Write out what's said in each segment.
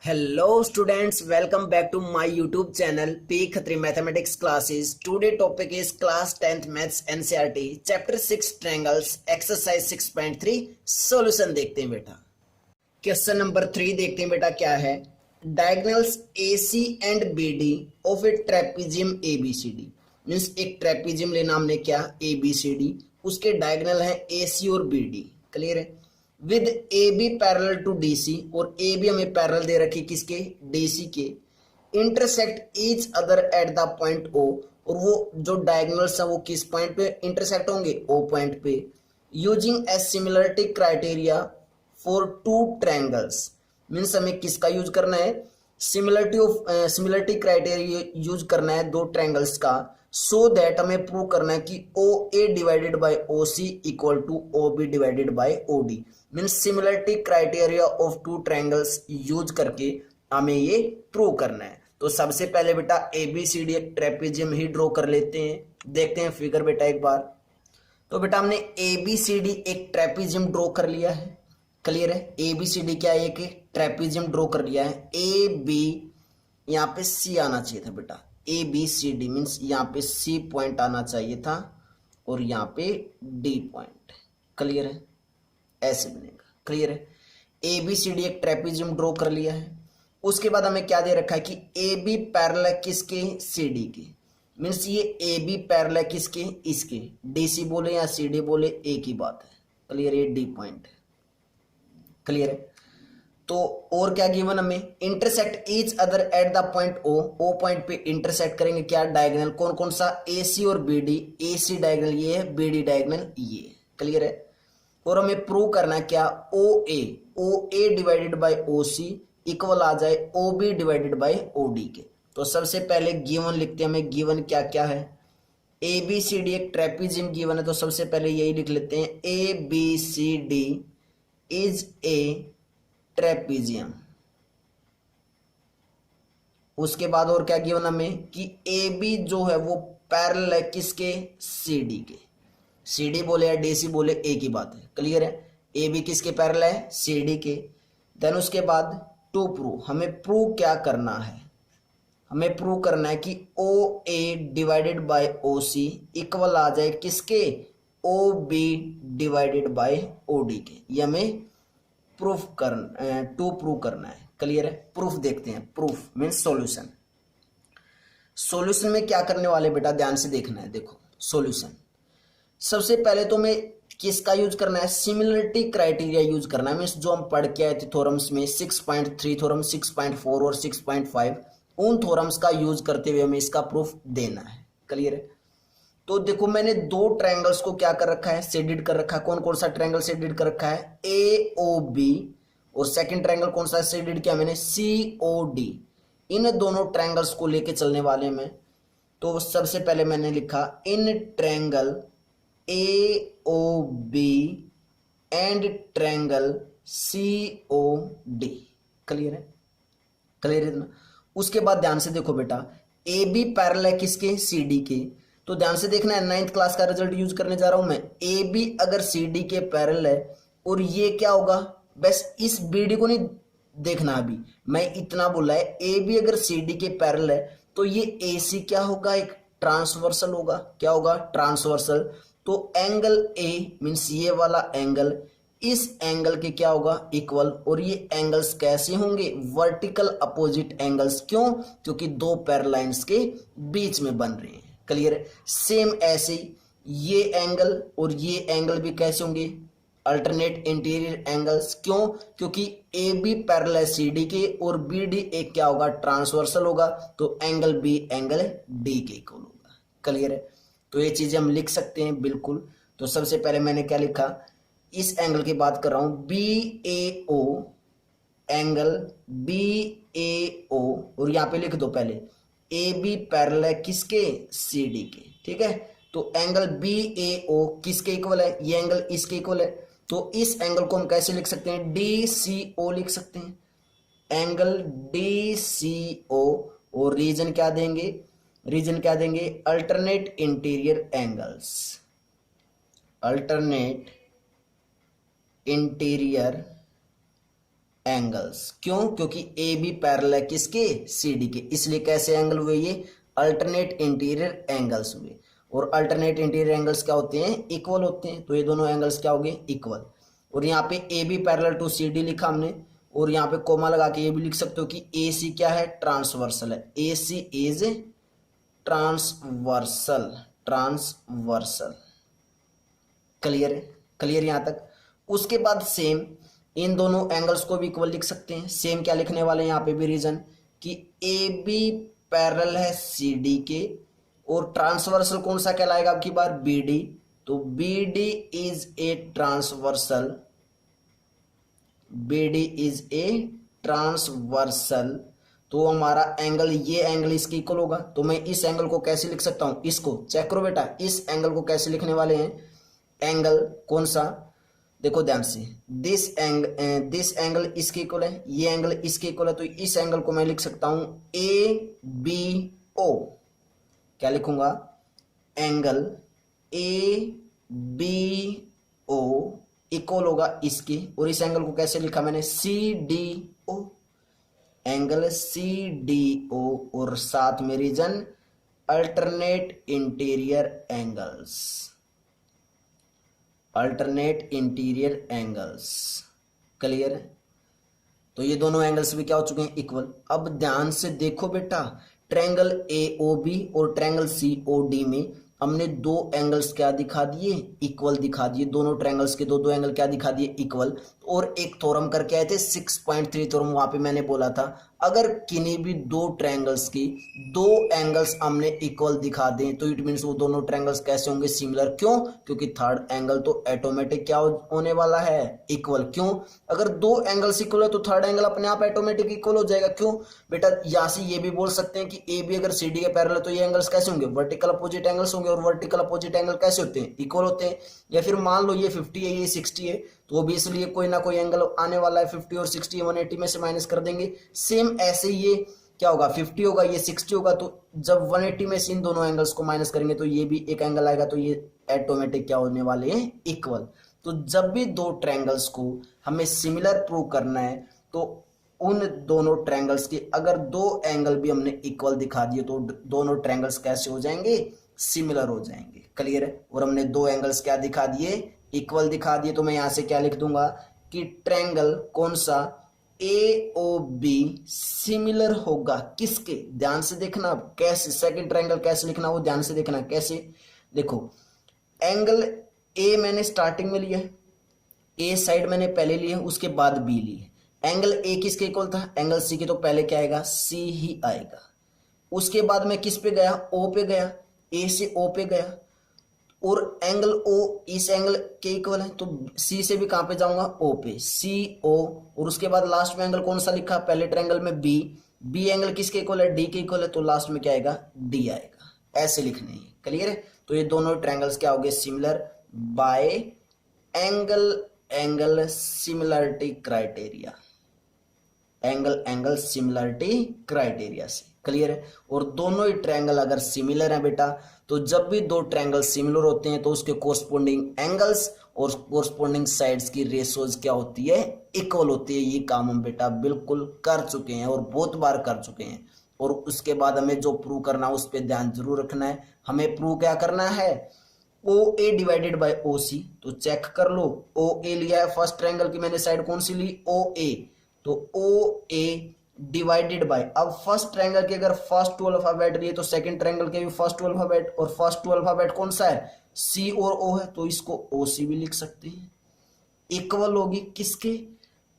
Hello students, welcome back to my YouTube channel P Khatri Mathematics Classes. Today topic is class 10th Maths NCERT Chapter 6 Triangles Exercise 6.3 Solution देखते हैं बेटा। Question number 3 देखते हैं बेटा क्या है। Diagonals AC and BD of a trapezium ABCD means एक trapezium लेना हमने क्या ABCD, उसके डायगोनल है AC और BD। क्लियर है। With A B parallel to DC और ए बी हमें पैरेलल दे रखी किसके डीसी के। Intersect each other at the point O और वो जो डायगोनल्स है वो किस पॉइंट पे इंटरसेक्ट होंगे ओ पॉइंट पे। Using A similarity criteria for two triangles means हमें किसका यूज करना है सिमिलरिटी क्राइटेरिया यूज करना है दो ट्रायंगल्स का। सो दैट हमें प्रूव करना है कि O A divided by O C equal to O B divided by O D means similarity criteria of two triangles use करके हमें ये प्रूव करना है। तो सबसे पहले बेटा ए बी सी डी एक ट्रेपीजियम ही ड्रॉ कर लेते हैं। देखते हैं फिगर बेटा एक बार। तो बेटा हमने ए बी सी डी एक ट्रेपीजियम ड्रॉ कर लिया है। क्लियर है। ए बी सी डी क्या है, एक ट्रेपीजियम ड्रॉ कर लिया है। ए बी यहाँ पे सी आना चाहिए था बेटा। A B C D means यहाँ पे सी पॉइंट आना चाहिए था और यहाँ पे डी पॉइंट। क्लियर है, ऐसे बनेगा। क्लियर है। ए बी सी डी एक ट्रेपीजियम ड्रॉ कर लिया है। उसके बाद हमें क्या दे रखा है कि ए बी पैरेलल है किसके सी डी के मीन्स ये ए बी पैरेलल है किसके इसके। डी सी बोले या सी डी बोले एक ही बात है। क्लियर, ये डी पॉइंट है। क्लियर है। तो और क्या गिवन हमें intersect each other at the point O point पे इंटरसेक्ट करेंगे क्या डायगोनल कौन कौन सा ए सी और B D. A C diagonal ये है, बी डी डायगोनल ये। क्लियर है। और हमें प्रूव करना है क्या O A divided by O C equal आ जाए O B divided by O D के। तो सबसे पहले गिवन लिखते हैं। हमें गिवन क्या क्या है। ए बी सी डी एक ट्रेपीजियम गिवन है तो सबसे पहले यही लिख लेते हैं A B C D is a trapezium. उसके बाद और क्या गिवन हमें कि ए बी जो है वो पैरेलल है किसके सी डी के। सी डी बोले या डी सी बोले एक ही बात है। क्लियर है। ए बी किसके पैरेलल है सी डी के। देन उसके बाद टू प्रूव हमें प्रूव क्या करना है। हमें प्रूव करना है कि O A divided by O C equal आ जाए किसके O B divided by O D के। ये हमें प्रूफ करना है। क्लियर है। प्रूफ देखते हैं। Proof means solution. सॉल्यूशन में क्या करने वाले बेटा ध्यान से देखना है। देखो सॉल्यूशन सबसे पहले तो हमें किसका यूज करना है सिमिलरिटी क्राइटेरिया यूज करना है मीन्स जो हम पढ़ के आए थे थ्योरम्स में 6.3 थ्योरम 6.4 और 6.5 उन थ्योरम्स का यूज करते हुए हमें इसका प्रूफ देना है। क्लियर है। तो देखो मैंने दो ट्रायंगल्स को क्या कर रखा है शेडेड कर रखा है। कौन कौन सा ट्रायंगल शेडेड कर रखा है ए ओ बी और सेकंड ट्रायंगल कौन सा शेडेड किया मैंने सी ओ डी। इन दोनों ट्रायंगल्स को लेके चलने वाले में तो सबसे पहले मैंने लिखा in triangle A O B and triangle C O D. Clear है। क्लियर है ना। उसके बाद ध्यान से देखो बेटा ए बी पैरेलल है किसके सी डी के। तो ध्यान से देखना है 9th क्लास का रिजल्ट यूज करने जा रहा हूं मैं। ए बी अगर सी डी के पैरेलल है और ये क्या होगा बस इस बी डी को नहीं देखना। अभी मैं इतना बोला है ए बी अगर सी डी के पैरेलल है तो ये ए सी क्या होगा एक ट्रांसवर्सल होगा। क्या होगा ट्रांसवर्सल। तो एंगल ए मीन्स ये वाला एंगल इस एंगल के क्या होगा इक्वल। और ये एंगल्स कैसे होंगे वर्टिकल अपोजिट एंगल्स। क्यों क्योंकि दो पैरेलल्स के बीच में बन रहे हैं। क्लियर है। सेम ऐसे ये एंगल और ये एंगल भी कैसे होंगे अल्टरनेट इंटीरियर एंगल्स। क्यों क्योंकि ए बी पैरेलल है सी डी के और बी डी एक क्या होगा ट्रांसवर्सल होगा। तो एंगल बी एंगल डी के इक्वल होगा। क्लियर है। तो ये चीजें हम लिख सकते हैं बिल्कुल। तो सबसे पहले मैंने क्या लिखा इस एंगल की बात कर रहा हूं बी ए ओ एंगल बी ए ओ और यहां पे लिख दो पहले ए बी पैरेलल है किसके सी डी के। ठीक है। तो एंगल बी ए ओ किसके इक्वल है ये एंगल इसके इक्वल है। तो इस एंगल को हम कैसे लिख सकते हैं डी सी ओ लिख सकते हैं। एंगल डी सी ओ और रीजन क्या देंगे alternate interior angles. Alternate interior angles. क्यों? क्योंकि ए बी पैरेलल है किसके? सी डी के, इसलिए कैसे एंगल हुए? ये अल्टरनेट इंटीरियर एंगल्स हुए। और अल्टरनेट इंटीरियर एंगल्स क्या होते हैं? इक्वल होते हैं। तो ये दोनों एंगल्स क्या हो गए? इक्वल। और यहाँ पे A B parallel to C D लिखा हमने, और यहाँ पे कोमा लगा के ये भी लिख सकते हो कि ए सी क्या है? ट्रांसवर्सल है। ए सी इज ट्रांसवर्सल, ट्रांसवर्सल। क्लियर है? क्लियर यहां तक? उसके बाद सेम इन दोनों एंगल्स को भी इक्वल लिख सकते हैं। सेम क्या लिखने वाले हैं यहाँ पे भी रीजन कि ए बी पैरेलल है सी डी के, और ट्रांसवर्सल कौन सा कहलाएगा अब की बार? B D. तो B D is a transversal, B D is a transversal. तो हमारा एंगल, ये एंगल इसके इक्वल होगा। तो मैं इस एंगल को कैसे लिख सकता हूं? इसको चेक करो बेटा, इस एंगल को कैसे लिखने वाले हैं? एंगल कौन सा? देखो ध्यान से, दिस एंगल इसके इक्वल है, ये एंगल इसके इक्वल है। तो इस एंगल को मैं लिख सकता हूं ए बी ओ। क्या लिखूंगा? Angle A B O equal होगा इसके। और इस एंगल को कैसे लिखा मैंने? C D O, angle C D O. और साथ में reason alternate interior angles, alternate interior angles. Clear है? तो ये दोनों एंगल्स भी क्या हो चुके हैं? इक्वल। अब ध्यान से देखो बेटा, ट्रायंगल ए ओ बी और ट्रायंगल सी ओ डी में हमने दो एंगल्स क्या दिखा दिए? इक्वल दिखा दिए। दोनों ट्रायंगल्स के दो दो एंगल क्या दिखा दिए? इक्वल। और एक थ्योरम करके आए थे 6.3 थ्योरम, वहां पे मैंने बोला था अगर किन्हीं भी दो ट्रायंगल्स की दो एंगल्स हमने इक्वल दिखा दें तो इट मीन्स वो दोनों ट्रायंगल्स कैसे होंगे? सिमिलर। क्यों? क्योंकि थर्ड एंगल तो ऑटोमेटिक क्या होने वाला है? इक्वल। क्यों? अगर दो एंगल्स इक्वल है तो थर्ड एंगल अपने आप ऑटोमेटिक इक्वल हो जाएगा। क्यों बेटा? यहां से ये भी बोल सकते हैं कि ए बी अगर सी डी के पैरेलल है तो ये एंगल्स कैसे होंगे? वर्टिकल अपोजिट एंगल्स होंगे। और वर्टिकल अपोजिट एंगल कैसे होते हैं? इक्वल होते हैं। या फिर मान लो ये 50 है, ये 60 है, तो ऑब्वियसली कोई ना कोई एंगल आने वाला है 50 और 60, 180 में से माइनस कर देंगे। सेम ऐसे ये क्या होगा? 50 होगा, ये 60 होगा। तो जब 180 में से इन दोनों एंगल्स को माइनस करेंगे तो ये भी एक एंगल आएगा। तो ये ऑटोमेटिक क्या होने वाले हैं? इक्वल। तो जब भी दो ट्रायंगल्स को हमें सिमिलर प्रूव करना है तो उन दोनों ट्रायंगल्स के अगर दो एंगल भी हमने इक्वल दिखा दिए तो दोनों ट्रायंगल्स कैसे हो जाएंगे? सिमिलर हो जाएंगे। क्लियर है? और हमने दो एंगल्स क्या दिखा दिए? इक्वल दिखा दिए। तो मैं यहां से क्या लिख दूंगा कि ट्रायंगल कौन सा? ए ओ बी सिमिलर होगा किसके? ध्यान से देखना कैसे, सेकंड ट्रायंगल कैसे लिखना वो ध्यान से देखना। कैसे? देखो, एंगल ए मैंने स्टार्टिंग में लिया, ए साइड मैंने पहले लिए, उसके बाद बी लिए। एंगल ए किसके इक्वल था? एंगल सी के। तो पहले क्या आएगा? सी ही आएगा। उसके बाद मैं किस पे गया? ओ पे गया, ए से ओ पे गया। और एंगल ओ इस एंगल के इक्वल है तो सी से भी कहां पे जाऊंगा? ओ पे, सी ओ। और उसके बाद लास्ट में एंगल कौन सा लिखा? पहले ट्रायंगल में बी, बी एंगल किसके इक्वल है? डी के इक्वल है। तो लास्ट में क्या आएगा? डी आएगा। ऐसे लिखने हैं। क्लियर है? तो ये दोनों ट्रायंगल्स क्या हो गए? Similar by angle similarity criteria, angle similarity criteria से। क्लियर है? और दोनों ही ट्रायंगल अगर सिमिलर हैं बेटा तो जब भी दो ट्रायंगल सिमिलर होते हैं तो उसके कोरस्पोंडिंग एंगल्स और कोरस्पोंडिंग साइड्स की रेशियोज क्या होती है? इक्वल होती है। ये काम हम बेटा बिल्कुल कर चुके हैं और बहुत बार कर चुके हैं। और उसके बाद हमें जो प्रूव करना है उस पर ध्यान जरूर रखना है। हमें प्रूव क्या करना है? ओ ए डिवाइडेड बाई ओ सी। तो चेक कर लो, ओ ए लिया है फर्स्ट ट्रायंगल की मैंने, साइड कौन सी ली? ओ ए। तो ओ ए डिवाइडेड बाय, अब फर्स्ट ट्रायंगल के अगर फर्स्ट टू अल्फाबेट लिए तो सेकंड ट्रायंगल के भी फर्स्ट टू अल्फाबेट, और फर्स्ट टू अल्फाबेट कौन सा है? सी और ओ है। तो इसको ओ सी भी लिख सकते हैं। इक्वल होगी किसके?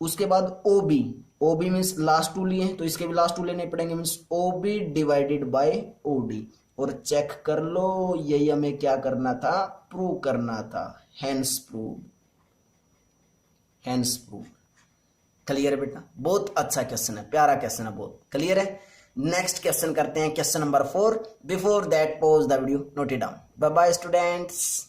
उसके बाद O B, O B means last two लिए हैं तो इसके भी लास्ट टू लेने पड़ेंगे, means O B divided by O D. और चेक कर लो, यही हमें क्या करना था? प्रूव करना था। Hence prove, hence prove. Clear है बेटा? बहुत अच्छा क्वेश्चन है, प्यारा क्वेश्चन है बहुत। क्लियर है? नेक्स्ट क्वेश्चन करते हैं, question number 4। Before that pause the video, note it down. Bye bye students.